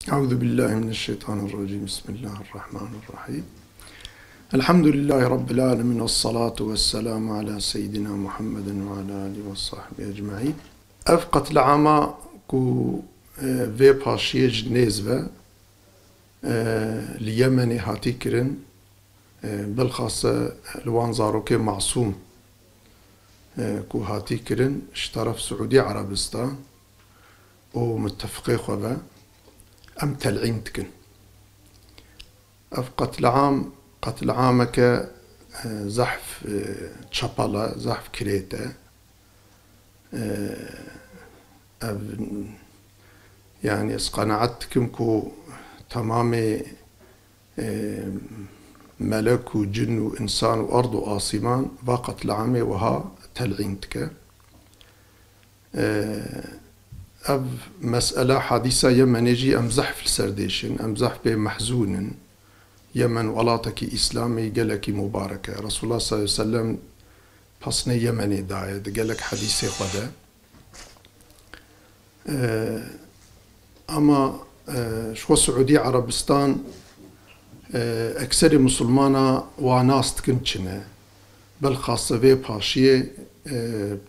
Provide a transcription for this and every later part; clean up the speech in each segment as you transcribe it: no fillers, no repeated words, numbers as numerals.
أعوذ بالله من الشيطان الرجيم. بسم الله الرحمن الرحيم. الحمد لله رب العالمين، والصلاة والسلام على سيدنا محمد وعلى آله وصحبه أجمعين. أفقت العامة كو في باشيه جنيز و اليمني هاتي كرن بالخاصة الوانزاروكي معصوم كو هاتي كرن اشترف سعودي عربستان ومتفقي خوبا أم تلعين تكن أف قتل عامك زحف تشابالا زحف كريتا أف يعني اسقناعتكم كو تمامي ملك وجن وإنسان وأرض وآسمان باقت عامي وها تلعين تك أب مسألة حديثة يمن يجي أمزح في السرديشن أمزح بمحزون يمن ولاتك إسلامي قالك مباركة رسول الله صلى الله عليه وسلم بصني يمني دايد قالك حديثي غدا أما شو سعودي عربستان أكثر مسلمانا وناس تكنتشنا بل خاصة في باشية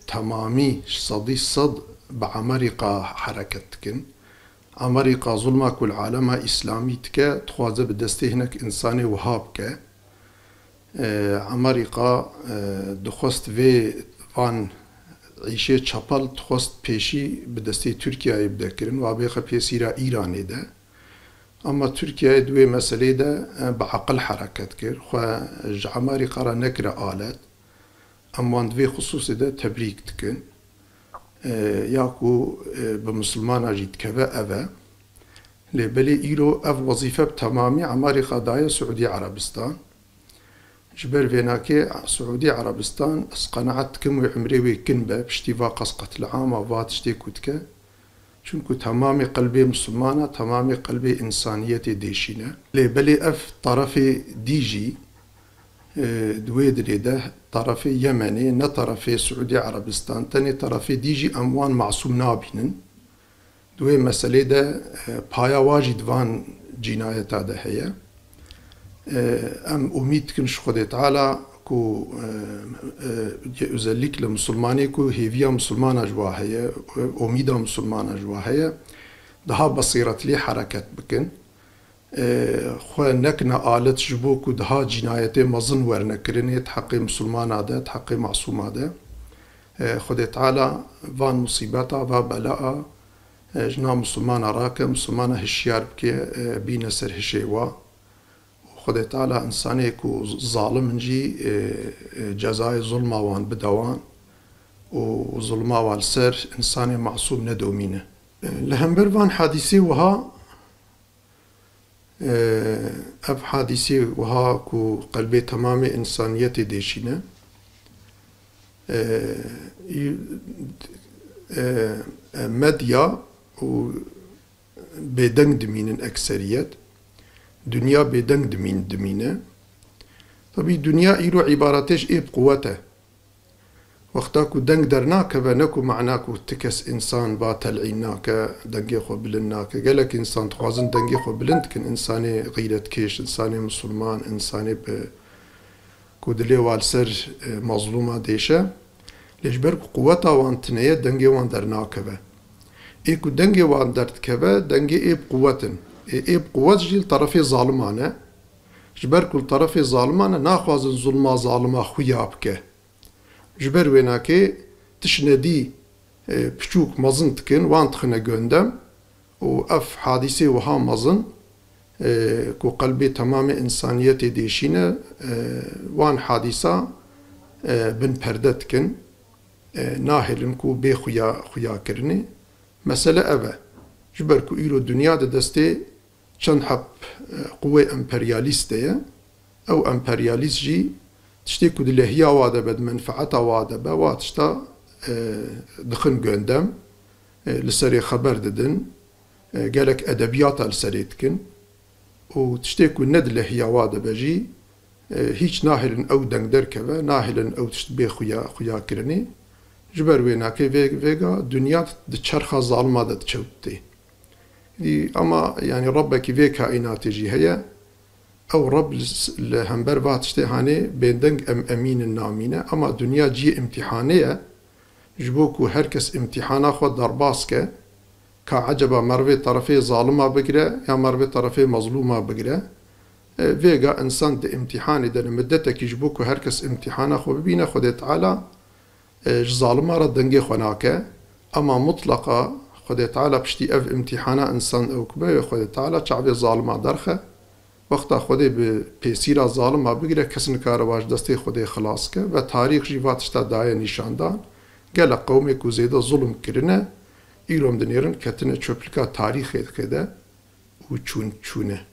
تمامي صدي صد بعمريقا حركتكن عمريقا ظلمك والعالم إسلامي تكا تخوازة بدستي هناك إنساني وهابك عمريقا دخوست في فان عيشي تشابل تخوست بيشي بدستي تركيا يبدا كرن وابيخا بيسيرا إيراني ده أما تركيا دوي مسألة ده بعقل حركت كر خو عمريقا را نكرة آلات أما في خصوصي ده تبريك تكن ياكو بمسلمان أجيد كذا أذا لبلي إيرو أف وظيفة تمامي عماري قضايا سعودي عربستان جبر فيناكي سعودي عربستان اسقناعت كم وعمري ويكنبا بشتيفا قسقة العامة واتشتي كتك شنكو تمامي قلبي مسلمانة تمامي قلبي إنسانيتي ديشينا لبلي أف طرفي ديجي دويدري ده طرفي يمني نطرفي سعودي عربستان تاني طرفي ديجي أموان معصوم نابينن دوي مسألة ده بايا واجد فان جناية ده هي أم أميد كنش خدي تعالى كو يزلك لمسلماني كو هيفيا مسلمانة جواهية أميدة مسلمانة جواهية ده بصيرة لي حركة بكن خو نكنا آلت جبوك ودها جنايتي مظن ورنكرني تحقي مسلمان هذا تحقي معصوم هذا خد تعالى فان مصيبتا وبلاء جنا مسلمان راك مسلمان هشيار بكي بين سر هشيوا خد تعالى إنساني كو ظالم نجي جزاء ظلمه وان بدوان وظلمه والسر إنساني معصوم ندومينه لهم برفان حادثي وها أف حادثي وها كو قلبي تمامي إنسانيتي ديشينا مديا و بيدنگ دمين الأكثريات دنيا بيدنگ دمين دمينة طبي دنيا إيرو عباراتش إيه بقوته وقتاكو دنگ درناك بناكو معناكو تكس إنسان باتلعيناك دنگي خو بلناك قالك إنسان تخوازن دنگي خو بلند كن إنساني غيرة كيش إنساني مسلمان إنساني بكودلي والسر مظلومة ديشة ليش بركو قوتا وان تنية دنگي وان درناك با إيكو دنگي وان درتك با دنگي إيه بقوتن إيه بقوت جيل طرفي ظالمانة جبركو الطرفي ظالمانة ناخوازن ظلما ظالما خويابك جبر ويناكي تشندي بشوك مزن تكن وان تخنا جندم وأف حادثي وها مزن كو قلبي تمام إنسانيتي ديشينا وان حادثة بن پردتكن ناهلن كو بي خويا كرني مسألة أبا جبر كو إيرو دنيا دستي چند حب قوة امبرياليستية أو امبرياليست جي تشتي كود اللي هي وادا بد منفعتها وادا با تشتا دخن قندم لسري خبر ددن قالك أدبيات لسريتكن وتشتي كود ند اللي هي وادا بجي هيج ناهلن أو دنگ دركبه ناهلن أو تشتبه خويا كرني جبر ويناكي فيغا دنيا دچرخا ظالمة دا تشوتي اما يعني ربك في كائنات جي هي او رب الهمبر باتشتي هاني بيندنج امين النامينه اما دنيا جي امتحانيه جبوكو هركس امتحانا خود درباسكه كعجبا مروي طرفي ظالمه بقرا يا مروي طرفي مظلومه بقرا فيغا انسان دي امتحاني ده مدتك يجبوكو هركس امتحانا خو ببينا خود تعالى ظالمه ردنجي خناكه اما مطلقه خود تعالى بشتي اف امتحانا انسان او كبه خود تعالى شعبي ظالمه درخه وقتا خودی به پیسیرا ظالم ها بگیره کسن کارواش دستی خودی خلاص که و تاریخ جیواتش تا دایه نشاندان گل قومی که زیده ظلم کرنه ایلوم دنیرن کتنه چوپلکا تاریخ خده و چونه